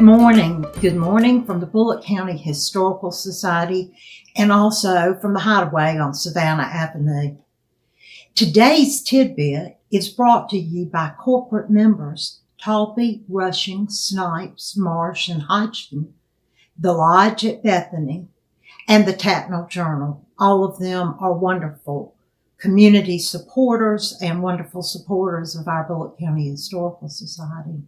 morning. Good morning from the Bullitt County Historical Society and also from the Hideway on Savannah Avenue. Today's Tidbit is brought to you by corporate members Tybee, Rushing, Snipes, Marsh, and Hodgkin, the Lodge at Bethany, and the Tatnall Journal. All of them are wonderful community supporters and wonderful supporters of our Bullitt County Historical Society.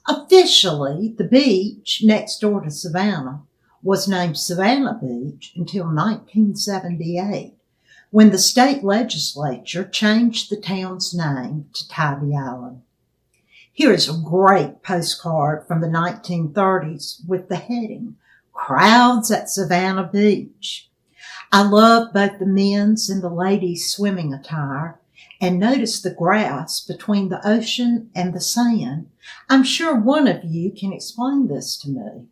Officially, the beach next door to Savannah was named Savannah Beach until 1978, when the state legislature changed the town's name to Tybee Island. Here is a great postcard from the 1930s with the heading, Crowds at Savannah Beach. I love both the men's and the ladies' swimming attire, and notice the grass between the ocean and the sand. I'm sure one of you can explain this to me.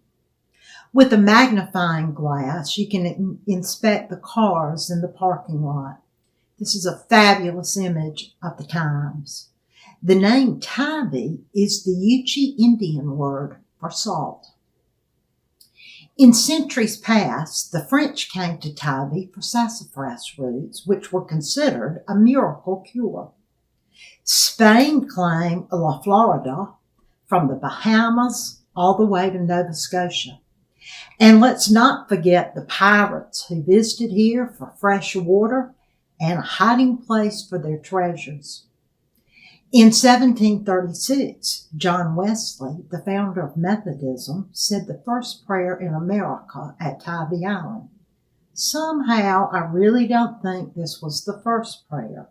With a magnifying glass, you can inspect the cars in the parking lot. This is a fabulous image of the times. The name Tybee is the Yuchi Indian word for salt. In centuries past, the French came to Tybee for sassafras roots, which were considered a miracle cure. Spain claimed La Florida from the Bahamas all the way to Nova Scotia. And let's not forget the pirates who visited here for fresh water and a hiding place for their treasures. In 1736, John Wesley, the founder of Methodism, said the first prayer in America at Tybee Island. Somehow, I really don't think this was the first prayer.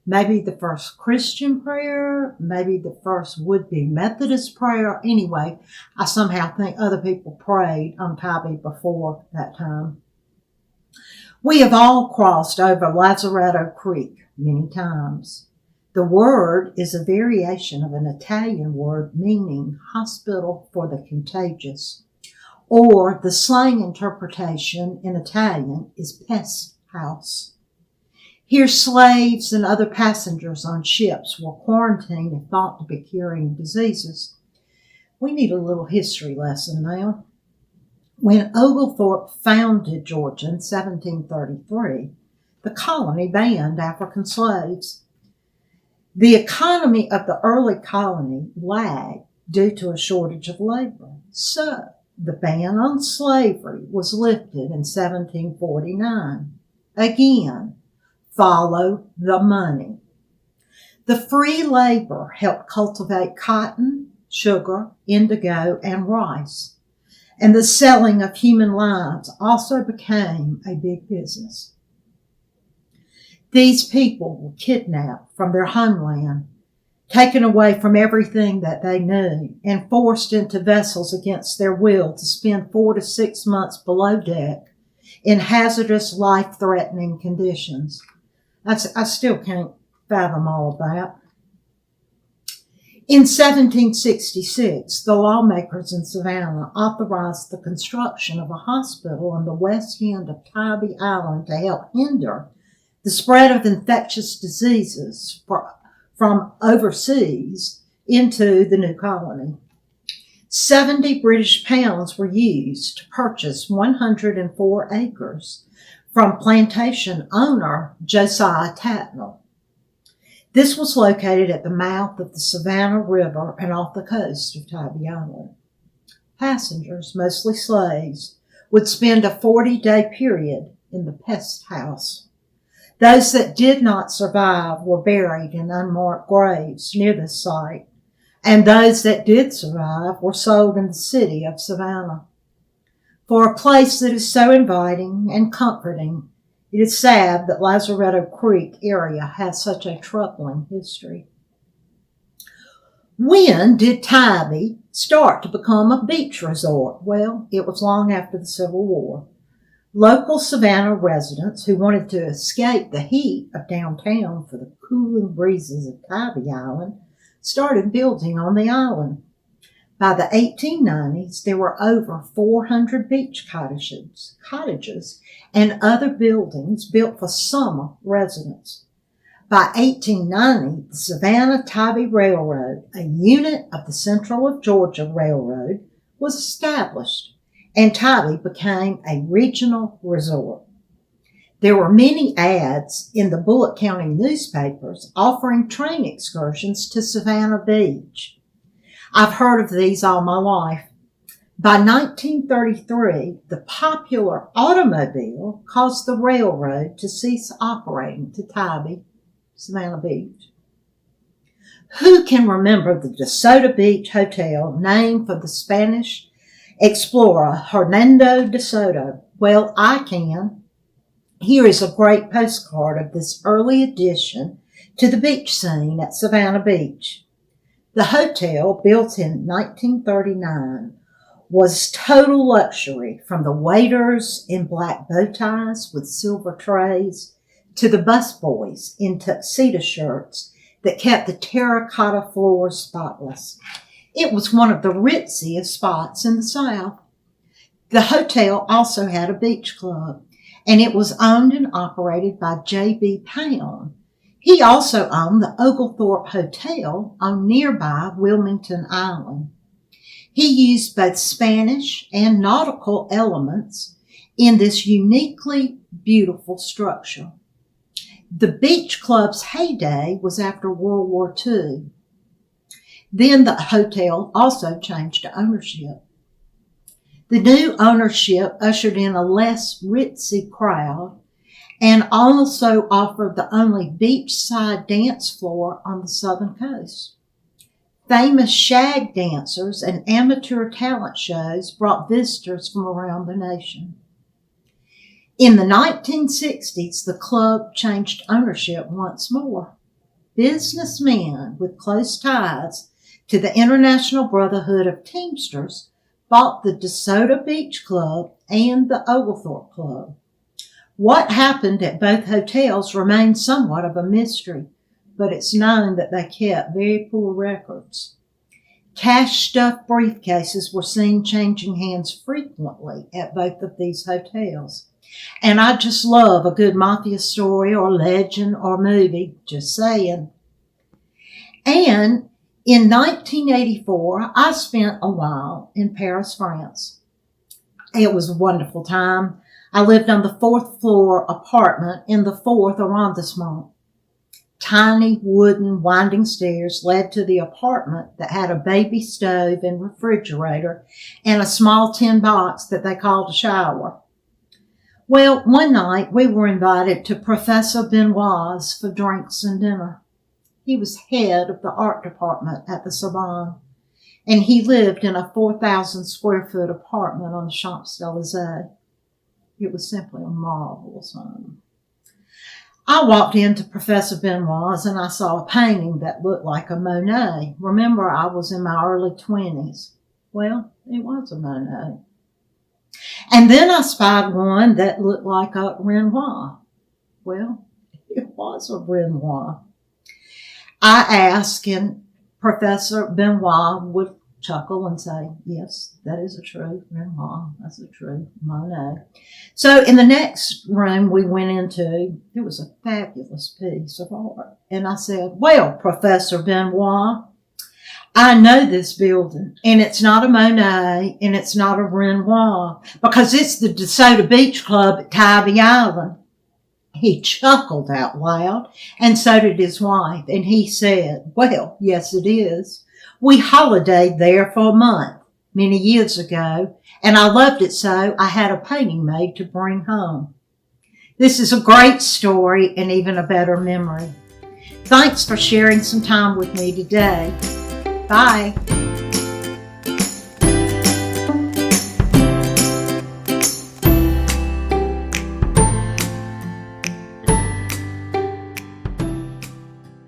Maybe the first Christian prayer, maybe the first would-be Methodist prayer. Anyway, I somehow think other people prayed on Tybee before that time. We have all crossed over Lazaretto Creek many times. The word is a variation of an Italian word meaning hospital for the contagious, or the slang interpretation in Italian is pest house. Here slaves and other passengers on ships were quarantined and thought to be curing diseases. We need a little history lesson now. When Oglethorpe founded Georgia in 1733, the colony banned African slaves. The economy of the early colony lagged due to a shortage of labor. So, the ban on slavery was lifted in 1749. Again, follow the money. The free labor helped cultivate cotton, sugar, indigo, and rice. And the selling of human lives also became a big business. These people were kidnapped from their homeland, taken away from everything that they knew, and forced into vessels against their will to spend 4 to 6 months below deck in hazardous, life-threatening conditions. I still can't fathom all of that. In 1766, the lawmakers in Savannah authorized the construction of a hospital on the west end of Tybee Island to help hinder the spread of infectious diseases from overseas into the new colony. 70 British pounds were used to purchase 104 acres from plantation owner Josiah Tatnall. This was located at the mouth of the Savannah River and off the coast of Tybee Island. Passengers, mostly slaves, would spend a 40-day period in the pest house. Those that did not survive were buried in unmarked graves near this site, and those that did survive were sold in the city of Savannah. For a place that is so inviting and comforting, it is sad that Lazaretto Creek area has such a troubling history. When did Tybee start to become a beach resort? Well, it was long after the Civil War. Local Savannah residents who wanted to escape the heat of downtown for the cooling breezes of Tybee Island started building on the island. By the 1890s, there were over 400 beach cottages and other buildings built for summer residents. By 1890, the Savannah-Tybee Railroad, a unit of the Central of Georgia Railroad, was established, and Tybee became a regional resort. There were many ads in the Bullitt County newspapers offering train excursions to Savannah Beach. I've heard of these all my life. By 1933, the popular automobile caused the railroad to cease operating to Tybee, Savannah Beach. Who can remember the DeSoto Beach Hotel named for the Spanish explorer Hernando de Soto? Well, I can. Here is a great postcard of this early addition to the beach scene at Savannah Beach. The hotel, built in 1939, was total luxury, from the waiters in black bow ties with silver trays to the busboys in tuxedo shirts that kept the terracotta floors spotless. It was one of the ritziest spots in the South. The hotel also had a beach club, and it was owned and operated by J.B. Pound. He also owned the Oglethorpe Hotel on nearby Wilmington Island. He used both Spanish and nautical elements in this uniquely beautiful structure. The beach club's heyday was after World War II. Then the hotel also changed ownership. The new ownership ushered in a less ritzy crowd and also offered the only beachside dance floor on the southern coast. Famous shag dancers and amateur talent shows brought visitors from around the nation. In the 1960s, the club changed ownership once more. Businessmen with close ties to the International Brotherhood of Teamsters bought the DeSoto Beach Club and the Oglethorpe Club. What happened at both hotels remains somewhat of a mystery, but it's known that they kept very poor records. Cash-stuffed briefcases were seen changing hands frequently at both of these hotels. And I just love a good mafia story or legend or movie, just saying. And in 1984, I spent a while in Paris, France. It was a wonderful time. I lived on the 4th floor apartment in the 4th arrondissement. Tiny wooden winding stairs led to the apartment that had a baby stove and refrigerator and a small tin box that they called a shower. Well, one night we were invited to Professor Benoit's for drinks and dinner. He was head of the art department at the Sorbonne, and he lived in a 4,000 square foot apartment on the Champs-Élysées. It was simply a marvelous home. I walked into Professor Benoit's and I saw a painting that looked like a Monet. Remember, I was in my early 20s. Well, it was a Monet. And then I spied one that looked like a Renoir. Well, it was a Renoir. I asked, and Professor Benoit would chuckle and say, yes, that is a true Renoir. That's a true Monet. So in the next room we went into, it was a fabulous piece of art. And I said, well, Professor Benoit, I know this building, and it's not a Monet, and it's not a Renoir, because it's the DeSoto Beach Club at Tybee Island. He chuckled out loud, and so did his wife, and he said, well, yes, it is. We holidayed there for a month many years ago, and I loved it so I had a painting made to bring home. This is a great story and even a better memory. Thanks for sharing some time with me today. Bye.